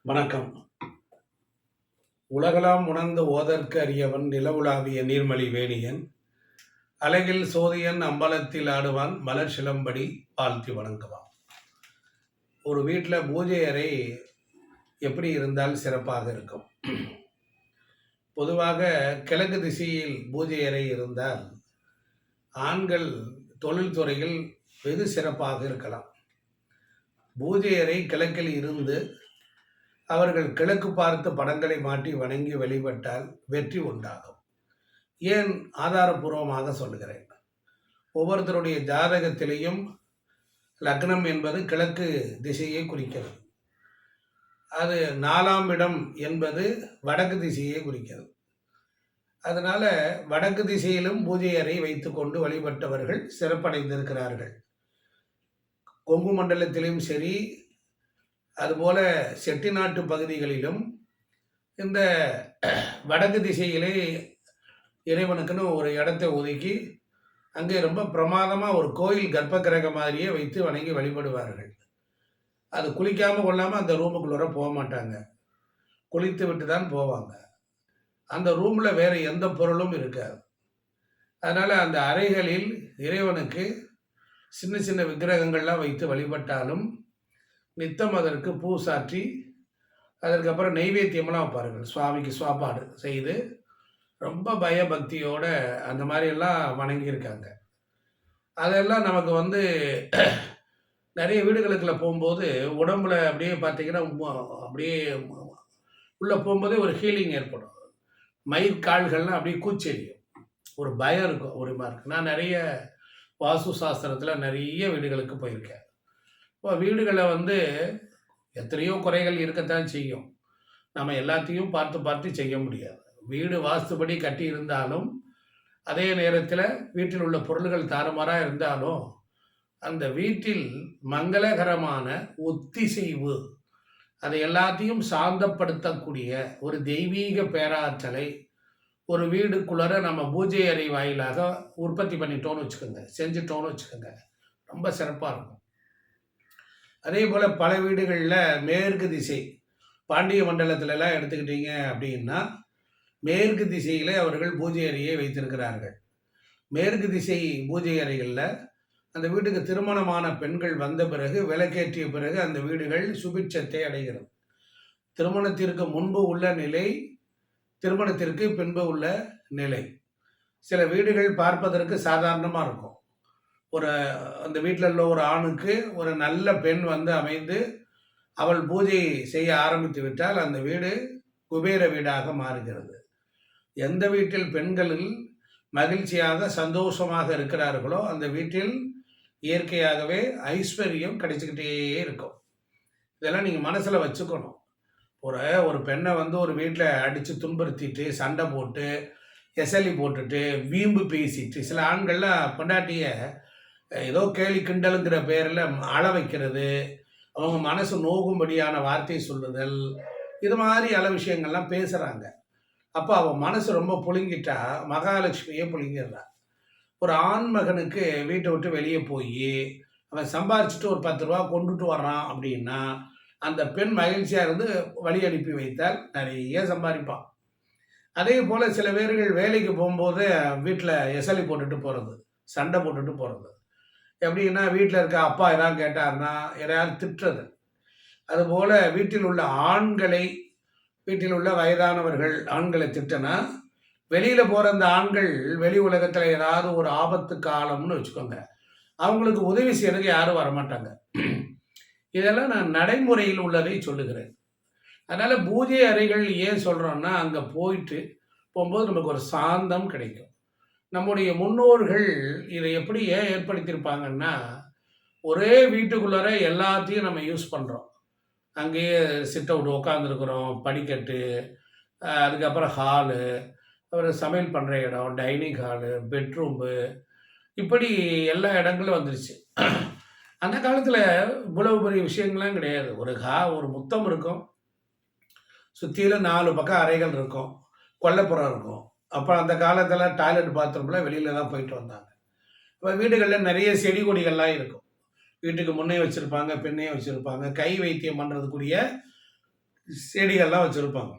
வணக்கம். உலகலாம் உணர்ந்து ஓதற்கு அறியவன் நிலவுலாவிய நீர்மலி வேணியன் அலகில் சோதியன் அம்பலத்தில் ஆடுவான் மலர் சிலம்படி வாழ்த்தி வணங்குவான். ஒரு வீட்டில் பூஜை அறை எப்படி இருந்தால் சிறப்பாக இருக்கும்? பொதுவாக கிழக்கு திசையில் பூஜை அறை இருந்தால் ஆண்கள் தொழில்துறையில் வெகு சிறப்பாக இருக்கலாம். பூஜை அறை கிழக்கில் இருந்து அவர்கள் கிழக்கு பார்த்து படங்களை மாட்டி வணங்கி வழிபட்டால் வெற்றி உண்டாகும். ஏன் ஆதாரபூர்வமாக சொல்லுகிறேன்? ஒவ்வொருத்தருடைய ஜாதகத்திலேயும் லக்னம் என்பது கிழக்கு திசையை குறிக்கிறது. அது 4ஆம் இடம் என்பது வடக்கு திசையை குறிக்கிறது. அதனால வடக்கு திசையிலும் பூஜை அறை வைத்து கொண்டு வழிபட்டவர்கள் சிறப்படைந்திருக்கிறார்கள். கொங்கு மண்டலத்திலும் சரி, அதுபோல செட்டிநாட்டு பகுதிகளிலும் இந்த வடக்கு திசையிலே இறைவனுக்குன்னு ஒரு இடத்தை ஒதுக்கி அங்கே ரொம்ப பிரமாதமாக ஒரு கோயில் கர்ப்ப கிரக மாதிரியே வைத்து வணங்கி வழிபடுவார்கள். அது குளிக்காமல் கொள்ளாமல் அந்த ரூமுக்குள்ளே போக மாட்டாங்க, குளித்து விட்டு தான் போவாங்க. அந்த ரூமில் வேறு எந்த பொருளும் இருக்காது. அதனால் அந்த அறைகளில் இறைவனுக்கு சின்ன சின்ன விக்கிரகங்கள்லாம் வைத்து வழிபட்டாலும் நித்தம் அதற்கு பூ சாற்றி அதற்கப்புறம் நெய்வேத்தியமெல்லாம் வைப்பார்கள். சுவாமிக்கு சாப்பாடு செய்து ரொம்ப பயபக்தியோடு அந்த மாதிரியெல்லாம் வணங்கியிருக்காங்க. அதெல்லாம் நமக்கு நிறைய வீடுகளுக்குள்ள போகும்போது உடம்புல அப்படியே பார்த்திங்கன்னா அப்படியே உள்ளே போகும்போதே ஒரு ஹீலிங் ஏற்படும். மயிர்கால்கள்லாம் அப்படியே கூச்செறியும், ஒரு பயம் இருக்கும், ஒரு மாதிரி இருக்கும். நான் நிறைய வாஸ்து சாஸ்திரத்தில் நிறைய வீடுகளுக்கு போயிருக்கேன். இப்போ வீடுகளில் எத்தனையோ குறைகள் இருக்கத்தான் செய்யும். நம்ம எல்லாத்தையும் பார்த்து பார்த்து செய்ய முடியாது. வீடு வாஸ்துபடி கட்டி இருந்தாலும் அதே நேரத்தில் வீட்டில் உள்ள பொருள்கள் தாறுமாறாக இருந்தாலும் அந்த வீட்டில் மங்களகரமான ஒத்திசைவு, அதை எல்லாத்தையும் சாந்தப்படுத்தக்கூடிய ஒரு தெய்வீக பேராற்றலை ஒரு வீடுக்குள்ளே நம்ம பூஜை அறை வாயிலாக உற்பத்தி பண்ணிட்டோன்னு வச்சுக்கோங்க, செஞ்சிட்டோன்னு வச்சுக்கோங்க, ரொம்ப சிறப்பாக இருக்கும். அதே போல் பல வீடுகளில் மேற்கு திசை, பாண்டிய மண்டலத்திலலாம் எடுத்துக்கிட்டீங்க அப்படின்னா மேற்கு திசையில் அவர்கள் பூஜை அறையை வைத்திருக்கிறார்கள். மேற்கு திசை பூஜை அறைகளில் அந்த வீட்டுக்கு திருமணமான பெண்கள் வந்த பிறகு விளக்கேற்றிய பிறகு அந்த வீடுகள் சுபிட்சத்தை அடைகிறது. திருமணத்திற்கு முன்பு உள்ள நிலை, திருமணத்திற்கு பின்பு உள்ள நிலை. சில வீடுகள் பார்ப்பதற்கு சாதாரணமாக இருக்கும். அந்த வீட்டில் உள்ள ஒரு ஆணுக்கு ஒரு நல்ல பெண் அமைந்து அவள் பூஜை செய்ய ஆரம்பித்து விட்டால் அந்த வீடு குபேர வீடாக மாறுகிறது. எந்த வீட்டில் பெண்களில் மகிழ்ச்சியாக சந்தோஷமாக இருக்கிறார்களோ அந்த வீட்டில் இயற்கையாகவே ஐஸ்வர்யம் கிடைச்சிக்கிட்டே இருக்கும். இதெல்லாம் நீங்கள் மனசில் வச்சுக்கணும். ஒரு பெண்ணை ஒரு வீட்டில் அடித்து துன்புறுத்திட்டு சண்டை போட்டு எசலி போட்டுட்டு வீம்பு பேசிட்டு சில ஆண்கள்லாம் பொண்டாட்டியை ஏதோ கேலி கிண்டலுங்கிற பேரில் அழ வைக்கிறது, அவங்க மனசு நோகும்படியான வார்த்தை சொல்லுதல், இது மாதிரி பல விஷயங்கள்லாம் பேசுகிறாங்க. அப்போ அவன் மனசு ரொம்ப புழுங்கிட்டா மகாலட்சுமியே புழுங்கிடுறா. ஒரு ஆண் மகனுக்கு வீட்டை விட்டு வெளியே போய் அவன் சம்பாரிச்சுட்டு ஒரு 10 ரூபா கொண்டுட்டு வர்றான் அப்படின்னா அந்த பெண் மகிழ்ச்சியாக இருந்து வழி அனுப்பி வைத்தால் நிறைய சம்பாதிப்பான். அதே போல் சில பேர்கள் வேலைக்கு போகும்போது வீட்டில் எசலி போட்டுட்டு போகிறது, சண்டை போட்டுட்டு போகிறது. எப்படின்னா வீட்டில் இருக்க அப்பா எதாவது கேட்டார்னா யாராவது திட்டுறது. அதுபோல் வீட்டில் உள்ள ஆண்களை, வீட்டில் உள்ள வயதானவர்கள் ஆண்களை திட்டினா வெளியில் போகிற அந்த ஆண்கள் வெளி உலகத்தில் ஏதாவது ஒரு ஆபத்து காலம்னு வச்சுக்கோங்க, அவங்களுக்கு உதவி செய்யறதுக்கு யாரும் வரமாட்டாங்க. இதெல்லாம் நான் நடைமுறையில் உள்ளதை சொல்லுகிறேன். அதனால் பூஜை அறைகள் ஏன் சொல்கிறோன்னா அங்கே போகும்போது நமக்கு ஒரு சாந்தம் கிடைக்கும். நம்முடைய முன்னோர்கள் இதை எப்படி ஏன் ஏற்படுத்தியிருப்பாங்கன்னா, ஒரே வீட்டுக்குள்ளார எல்லாத்தையும் நம்ம யூஸ் பண்ணுறோம். அங்கேயே சிட் அவுட் உட்காந்துருக்குறோம், படிக்கட்டு, அதுக்கப்புறம் ஹாலு, அப்புறம் சமையல் பண்ணுற இடம், டைனிங் ஹாலு, பெட்ரூம்பு, இப்படி எல்லா இடங்களும் வந்துருச்சு. அந்த காலத்தில் இவ்வளவு பெரிய விஷயங்கள்லாம் கிடையாது. ஒரு முத்தம் இருக்கும், சுற்றிலும் 4 பக்கம் அறைகள் இருக்கும், கொல்லைப்புறம் இருக்கும். அப்புறம் அந்த காலத்தில் டாய்லெட் பாத்ரூம்லாம் வெளியில் தான் போயிட்டு வந்தாங்க. இப்போ வீடுகளில் நிறைய செடி கொடிகள்லாம் இருக்கும். வீட்டுக்கு முன்னே வச்சுருப்பாங்க, பின்னே வச்சுருப்பாங்க. கை வைத்தியம் பண்ணுறதுக்குரிய செடிகள்லாம் வச்சுருப்பாங்க.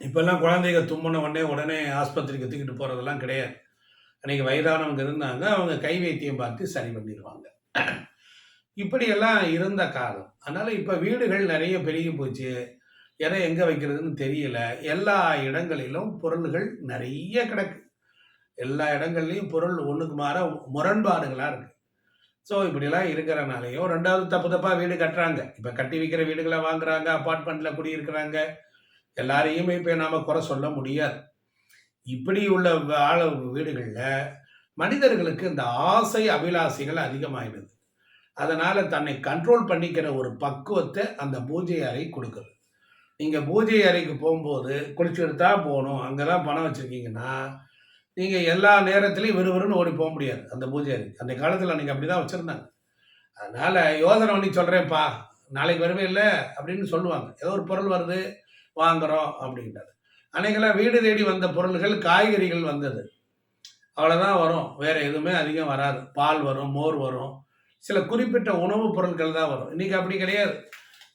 இப்போல்லாம் குழந்தைங்க தும்முன உடனே ஆஸ்பத்திரிக்கு தூக்கிட்டு போகிறதெல்லாம் கிடையாது. அன்றைக்கி வயதானவங்க இருந்தாங்க, அவங்க கை வைத்தியம் பார்த்து சரி பண்ணிடுவாங்க. இப்படியெல்லாம் இருந்த காலம். அதனால் இப்போ வீடுகள் நிறைய பெருகி போச்சு. எதை எங்கே வைக்கிறதுன்னு தெரியல. எல்லா இடங்களிலும் பொருள்கள் நிறைய கிடக்கு. எல்லா இடங்கள்லையும் பொருள் ஒன்றுக்கு மாற முரண்பாடுகளாக இருக்குது. ஸோ இப்படிலாம் இருக்கிறனாலையும் 2வது தப்பு தப்பாக வீடு கட்டுறாங்க. இப்போ கட்டி வைக்கிற வீடுகளை வாங்குறாங்க, அப்பார்ட்மெண்ட்டில் குடியிருக்கிறாங்க. எல்லாரையுமே இப்போ நாம் குறை சொல்ல முடியாது. இப்படி உள்ள வீடுகளில் மனிதர்களுக்கு இந்த ஆசை அபிலாசைகள் அதிகமாகிடுது. அதனால் தன்னை கண்ட்ரோல் பண்ணிக்கிற ஒரு பக்குவத்தை அந்த பூஜை அறை கொடுக்குது. நீங்கள் பூஜை அறைக்கு போகும்போது குளிச்சுட்டு தான் போகணும், அங்கே தான் பணம் வச்சுருக்கீங்கன்னா நீங்கள் எல்லா நேரத்துலையும் விறுவிறுன்னு ஓடி போக முடியாது அந்த பூஜை அறைக்கு. அந்த காலத்தில் அன்றைக்கி அப்படி தான் வச்சுருந்தாங்க. அதனால் யோசனை பண்ணி சொல்கிறேன்ப்பா, நாளைக்கு வருவே இல்லை அப்படின்னு சொல்லுவாங்க. ஏதோ ஒரு பொருள் வருது வாங்குகிறோம் அப்படின்றது. அன்றைக்கெல்லாம் வீடு தேடி வந்த பொருள்கள் காய்கறிகள் வந்தது, அவ்வளோதான் வரும். வேறு எதுவுமே அதிகம் வராது. பால் வரும், மோர் வரும், சில குறிப்பிட்ட உணவுப் பொருட்கள் தான் வரும். இன்றைக்கி அப்படி கிடையாது.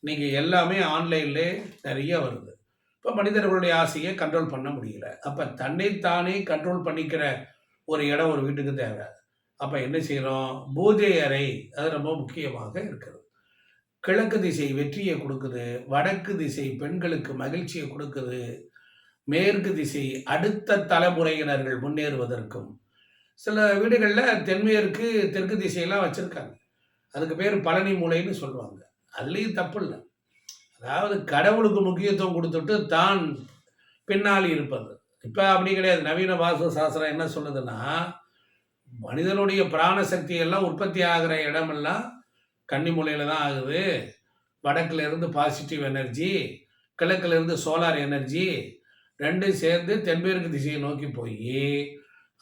இன்றைக்கி எல்லாமே ஆன்லைன்லே நிறைய வருது. இப்போ மனிதர்களுடைய ஆசையை கண்ட்ரோல் பண்ண முடியல. அப்போ தன்னைத்தானே கண்ட்ரோல் பண்ணிக்கிற ஒரு இடம் ஒரு வீட்டுக்கு தேவை. அப்போ என்ன செய்கிறோம்? பூஜை அறை அது ரொம்ப முக்கியமாக இருக்கிறது. கிழக்கு திசை வெற்றியை கொடுக்குது, வடக்கு திசை பெண்களுக்கு மகிழ்ச்சியை கொடுக்குது, மேற்கு திசை அடுத்த தலைமுறையினர்கள் முன்னேறுவதற்கும். சில வீடுகளில் தென்மேற்கு தெற்கு திசையெல்லாம் வச்சுருக்காங்க. அதுக்கு பேர் பழனி மூலைன்னு சொல்லுவாங்க. அதுலேயும் தப்பு இல்லை. அதாவது கடவுளுக்கு முக்கியத்துவம் கொடுத்துட்டு தான் பின்னாடி இருப்பது. இப்போ அப்படி கிடையாது. நவீன வாஸ்து சாஸ்திரம் என்ன சொல்லுதுன்னா, மனிதனுடைய பிராண சக்தி எல்லாம் உற்பத்தி ஆகிற இடமெல்லாம் கன்னிமூலையில் தான் ஆகுது. வடக்குல இருந்து பாசிட்டிவ் எனர்ஜி, கிழக்குல இருந்து சோலார் எனர்ஜி ரெண்டும் சேர்ந்து தென்மேற்கு திசையை நோக்கி போய்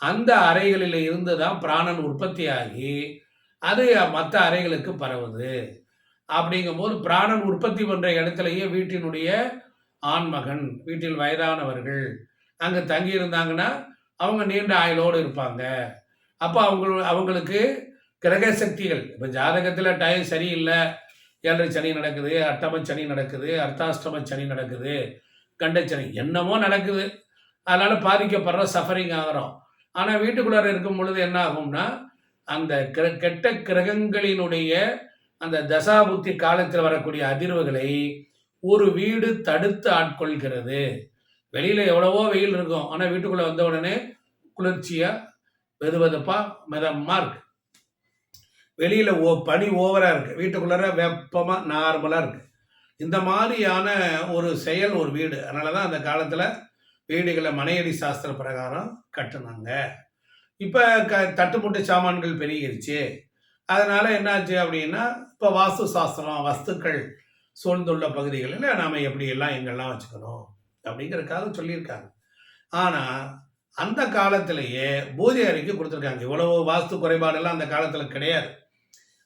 அந்த அறைகளில் இருந்து தான் பிராணன் உற்பத்தி ஆகி அது மற்ற அறைகளுக்கு பரவுது. அப்படிங்கும்போது பிராணன் உற்பத்தி பண்ணுற இடத்துலையே வீட்டினுடைய ஆண்மகன், வீட்டில் வயதானவர்கள் அங்கே தங்கியிருந்தாங்கன்னா அவங்க நீண்ட ஆயுளோடு இருப்பாங்க. அப்போ அவங்களுக்கு கிரக சக்திகள், இப்போ ஜாதகத்தில் டைம் சரியில்லை, 7 சனி நடக்குது, அட்டம சனி நடக்குது, அர்த்தாஷ்டம சனி நடக்குது, கண்டச்சனி என்னமோ நடக்குது, அதனால் பாதிக்கப்படுற சஃபரிங் ஆகிறோம். ஆனால் வீட்டுக்குள்ளார இருக்கும் பொழுது என்ன ஆகும்னா, அந்த கெட்ட கிரகங்களினுடைய அந்த தசாபுத்தி காலத்தில் வரக்கூடிய அதிர்வுகளை ஒரு வீடு தடுத்து ஆட்கொள்கிறது. வெளியில் எவ்வளவோ வெயில் இருக்கும், ஆனால் வீட்டுக்குள்ளே வந்த உடனே குளிர்ச்சியாக வெதுவெதுப்பாக மிதமாக இருக்கு. வெளியில் பனி ஓவராக இருக்குது, வீட்டுக்குள்ளார வெப்பமாக நார்மலாக இருக்குது. இந்த மாதிரியான ஒரு செயல் ஒரு வீடு. அதனால தான் அந்த காலத்தில் வீடுகளை மனையடி சாஸ்திர பிரகாரம் கட்டுனாங்க. இப்போ தட்டுமுட்டு சாமான்கள் பெருகிருச்சு. அதனால் என்னாச்சு அப்படின்னா, இப்போ வாஸ்து சாஸ்திரம் வஸ்துக்கள் சூழ்ந்துள்ள பகுதிகளில் நாம் எப்படியெல்லாம் எங்கெல்லாம் வச்சுக்கணும் அப்படிங்கிறதுக்காக சொல்லியிருக்காங்க. ஆனால் அந்த காலத்திலேயே பூஜை அறைக்கு கொடுத்துருக்காங்க. இவ்வளவு வாஸ்து குறைபாடெல்லாம் அந்த காலத்தில் கிடையாது.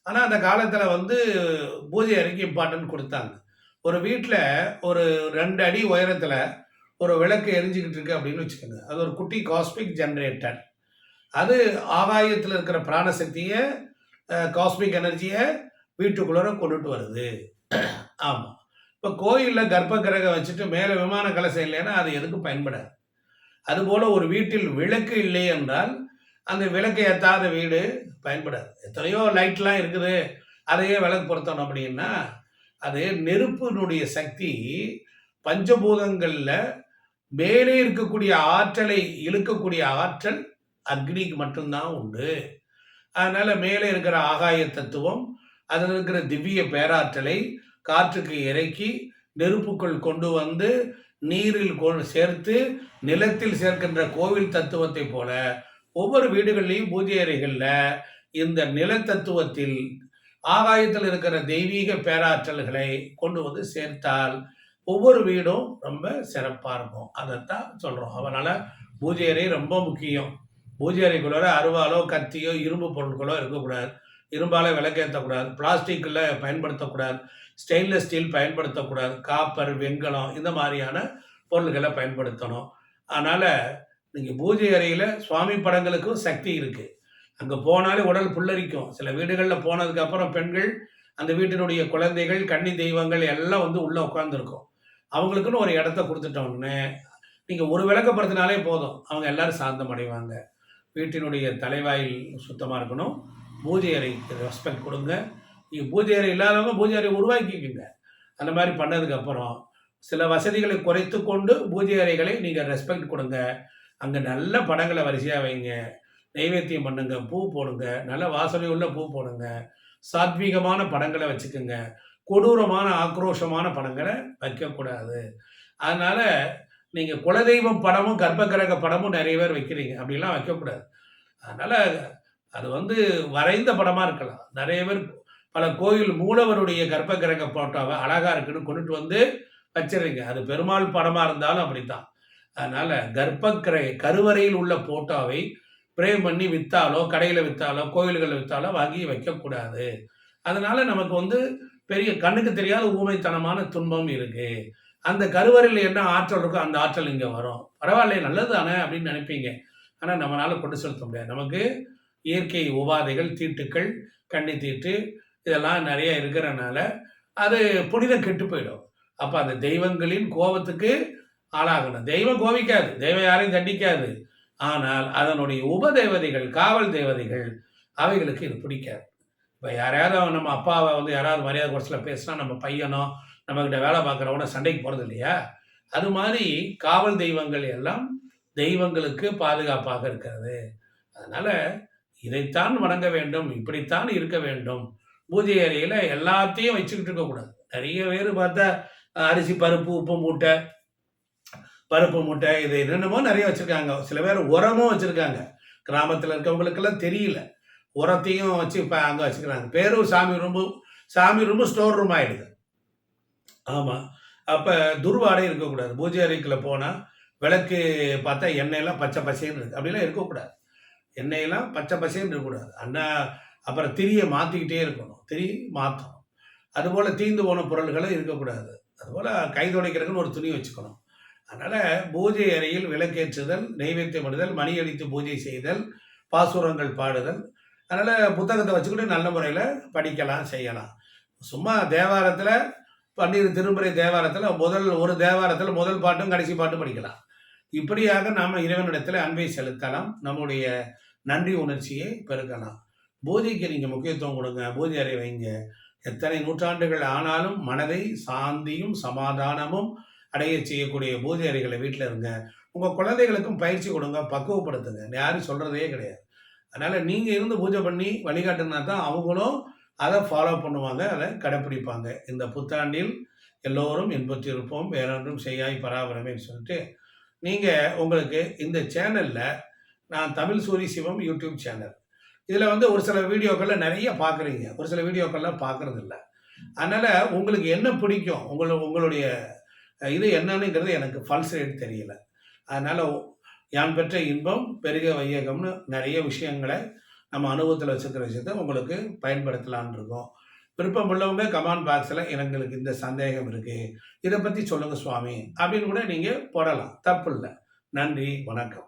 ஆனால் அந்த காலத்தில் பூஜை அறைக்கு இம்பார்ட்டன்ட் கொடுத்தாங்க. ஒரு வீட்டில் ஒரு 2 அடி உயரத்தில் ஒரு விளக்கு எரிஞ்சிக்கிட்டு இருக்கு அப்படின்னு வச்சுக்கோங்க. அது ஒரு குட்டி காஸ்மிக் ஜென்ரேட்டர். அது ஆகாயத்தில் இருக்கிற பிராணசக்தியை, காஸ்மிக் எனர்ஜியை வீட்டுக்குள்ளே கொண்டுட்டு வருது. ஆமாம். இப்போ கோயிலில் கர்ப்ப கிரகம் வச்சுட்டு மேலே விமான கலசம் இல்லைன்னா அது எதுக்கும் பயன்படாது. அதுபோல் ஒரு வீட்டில் விளக்கு இல்லை என்றால் அந்த விளக்கு ஏற்றாத வீடு பயன்படாது. எத்தனையோ லைட்லாம் இருக்குது, அதையே விளக்கு பொருத்தணும் அப்படின்னா அது நெருப்பினுடைய சக்தி பஞ்சபூதங்களில் மேலே இருக்கக்கூடிய ஆற்றலை இழுக்கக்கூடிய ஆற்றல் அக்னிக்கு மட்டும்தான் உண்டு. அதனால் மேலே இருக்கிற ஆகாய தத்துவம் அதில் இருக்கிற திவ்ய பேராற்றலை காற்றுக்கு இறக்கி நெருப்புக்குள் கொண்டு வந்து நீரில் சேர்த்து நிலத்தில் சேர்க்கின்ற கோவில் தத்துவத்தை போல ஒவ்வொரு வீடுகள்லையும் பூஜை அறைகளில் இந்த நில தத்துவத்தில் ஆகாயத்தில் இருக்கிற தெய்வீக பேராற்றல்களை கொண்டு வந்து சேர்த்தால் ஒவ்வொரு வீடும் ரொம்ப சிறப்பாக இருக்கும். அதைத்தான் சொல்கிறோம். அதனால் பூஜை அறை ரொம்ப முக்கியம். பூஜை அறைக்குள்ளார அருவாலோ கத்தியோ இரும்பு பொருட்களோ இருக்கக்கூடாது. இரும்பால் விளக்கேற்றக்கூடாது, பிளாஸ்டிக்கில் பயன்படுத்தக்கூடாது, ஸ்டெயின்லெஸ் ஸ்டீல் பயன்படுத்தக்கூடாது, காப்பர், வெண்கலம் இந்த மாதிரியான பொருள்களை பயன்படுத்தணும். அதனால் நீங்கள் பூஜை அறையில் சுவாமி படங்களுக்கும் சக்தி இருக்குது. அங்கே போனாலே உடல் புல்லரிக்கும். சில வீடுகளில் போனதுக்கப்புறம் பெண்கள் அந்த வீட்டினுடைய குழந்தைகள் கன்னி தெய்வங்கள் எல்லாம் வந்து உள்ளே உட்காந்துருக்கும். அவங்களுக்குன்னு ஒரு இடத்த கொடுத்துட்டோம்னு நீங்கள் ஒரு விளக்கப்படுத்தினாலே போதும், அவங்க எல்லாரும் சாந்தம் அடைவாங்க. வீட்டினுடைய தலைவாயில் சுத்தமாக இருக்கணும். பூஜை அறைக்கு ரெஸ்பெக்ட் கொடுங்க. பூஜை அறை இல்லாதவங்க பூஜை அறை உருவாக்கிக்கோங்க. அந்த மாதிரி பண்ணதுக்கப்புறம் சில வசதிகளை குறைத்து கொண்டு பூஜை அறைகளை நீங்கள் ரெஸ்பெக்ட் கொடுங்க. அங்கே நல்ல படங்களை வரிசையாக வைங்க. நைவேத்தியம் பண்ணுங்க, பூ போடுங்க, நல்ல வாசனை உள்ள பூ போடுங்க, சாத்வீகமான படங்களை வச்சுக்கோங்க. கொடூரமான ஆக்ரோஷமான படங்களை வைக்கக்கூடாது. அதனால் நீங்கள் குலதெய்வம் படமும் கர்ப்பகிரக படமும் நிறைய பேர் வைக்கிறீங்க, அப்படிலாம் வைக்கக்கூடாது. அதனால் அது வரைந்த படமாக இருக்கலாம். நிறைய பேர் பல கோயில் மூலவருடைய கர்ப்பகிரக போட்டோவை அழகாக இருக்குன்னு கொண்டுட்டு வந்து வச்சிடுறீங்க. அது பெருமாள் படமாக இருந்தாலும் அப்படித்தான். அதனால் கருவறையில் உள்ள போட்டோவை பிரேம் பண்ணி விற்றாலோ, கடையில் விற்றாலோ, கோயில்களில் விற்றாலோ வாங்கி வைக்கக்கூடாது. அதனால் நமக்கு பெரிய கண்ணுக்கு தெரியாத ஊமைத்தனமான துன்பம் இருக்குது. அந்த கருவறையில் என்ன ஆற்றல் இருக்கோ அந்த ஆற்றல் இங்கே வரும். பரவாயில்லையே, நல்லது தானே அப்படின்னு நினைப்பீங்க. ஆனால் நம்மளால் கொண்டு செலுத்த முடியாது. நமக்கு இயற்கை உபாதைகள், தீட்டுக்கள், கன்னி தீட்டு இதெல்லாம் நிறைய இருக்கிறனால அது புனிதம் கெட்டு போயிடும். அப்போ அந்த தெய்வங்களின் கோபத்துக்கு ஆளாகணும். தெய்வம் கோபிக்காது, தெய்வம் யாரையும் தண்டிக்காது. ஆனால் அதனுடைய உபதேவதைகள், காவல் தேவதைகள், அவைகளுக்கு இது பிடிக்காது. இப்போ யாரையாவது நம்ம அப்பாவை யாராவது மரியாதை குறைச்சல பேசினா நம்ம பையனோ நம்மக்கிட்ட வேலை பார்க்குறவங்க சண்டைக்கு போகிறது இல்லையா? அது மாதிரி காவல் தெய்வங்கள் எல்லாம் தெய்வங்களுக்கு பாதுகாப்பாக இருக்கிறது. அதனால் இதைத்தான் வணங்க வேண்டும், இப்படித்தான் இருக்க வேண்டும். பூஜை அறையில் எல்லாத்தையும் வச்சுக்கிட்டு இருக்கக்கூடாது. நிறைய பேர் பார்த்தா அரிசி, பருப்பு, உப்பு மூட்டை, பருப்பு மூட்டை, இது என்னென்னமோ நிறைய வச்சுருக்காங்க. சில பேர் உரமும் வச்சுருக்காங்க. கிராமத்தில் இருக்கவங்களுக்கெல்லாம் தெரியல. உரத்தையும் வச்சு இப்போ அங்கே வச்சுக்கிறாங்க. பேரும் சாமி ரூமு ஸ்டோர் ரூம் ஆகிடுது. ஆமாம். அப்போ துர்வாடை இருக்கக்கூடாது. பூஜை அறைக்குள்ளே போனால் விளக்கு பார்த்தா எண்ணெயெல்லாம் பச்சை பசேன்னு இருக்குது. அப்படிலாம் இருக்கக்கூடாது. எண்ணெயெல்லாம் பச்சை பசேன்னு இருக்கக்கூடாது. அப்புறம் திரியை மாற்றிக்கிட்டே இருக்கணும். திரி மாற்றணும். அதுபோல் தீந்து போன பொருள்களும் இருக்கக்கூடாது. அதுபோல் கை துடைக்கிறதுக்குன்னு ஒரு துணி வச்சுக்கணும். அதனால் பூஜை அறையில் விளக்கேற்றுதல், நைவேத்தியம் பண்ணுதல், மணி அடித்து பூஜை செய்தல், பாசுரங்கள் பாடுதல். அதனால் புத்தகத்தை வச்சுக்கிட்டு நல்ல முறையில் படிக்கலாம், செய்யலாம். சும்மா தேவாரத்தில் பன்னீர் திருமுறை தேவாரத்தில் ஒரு தேவாரத்தில் முதல் பாட்டும் கடைசி பாட்டும் படிக்கலாம். இப்படியாக நாம் இறைவனிடத்தில் அன்பை செலுத்தலாம். நம்முடைய நன்றி உணர்ச்சியை பெருக்கலாம். பூஜைக்கு நீங்கள் முக்கியத்துவம் கொடுங்க. பூஜை அறை வைங்க. எத்தனை நூற்றாண்டுகள் ஆனாலும் மனதை சாந்தியும் சமாதானமும் அடைய செய்யக்கூடிய பூஜை அறைகளை வீட்டில் இருங்க. உங்கள் குழந்தைகளுக்கும் பயிற்சி கொடுங்க, பக்குவப்படுத்துங்க. யாரும் சொல்கிறதே கிடையாது. அதனால் நீங்கள் இருந்து பூஜை பண்ணி வழிகாட்டுனா தான் அவங்களும் அதை ஃபாலோ பண்ணுவாங்க, அதை கடைப்பிடிப்பாங்க. இந்த புத்தாண்டில் எல்லோரும் இன்பற்றிருப்போம், வேறொன்றும் செய்யாய் பராபரமேன்னு சொல்லிட்டு உங்களுக்கு இந்த சேனலில் நான் தமிழ் சூரி சிவம் யூடியூப் சேனல், இதில் ஒரு சில வீடியோக்களில் நிறைய பார்க்குறீங்க, ஒரு சில வீடியோக்கள்லாம் பார்க்குறதில்ல. அதனால் உங்களுக்கு என்ன பிடிக்கும், உங்களுடைய இது என்னன்னுங்கிறது எனக்கு பல்ஸ் ரேட் தெரியல. அதனால் யான் பெற்ற இன்பம் பெருக வையகம்னு நிறைய விஷயங்களை நம்ம அனுபவத்தில் வச்சுருக்கிற விஷயத்தை உங்களுக்கு பயன்படுத்தலான் இருக்கோம். விருப்பம் உள்ளவங்க கமெண்ட் பாக்ஸில் எங்களுக்கு இந்த சந்தேகம் இருக்குது, இதை பற்றி சொல்லுங்கள் சுவாமி அப்படின்னு கூட நீங்கள் போடலாம், தப்பு இல்லை. நன்றி, வணக்கம்.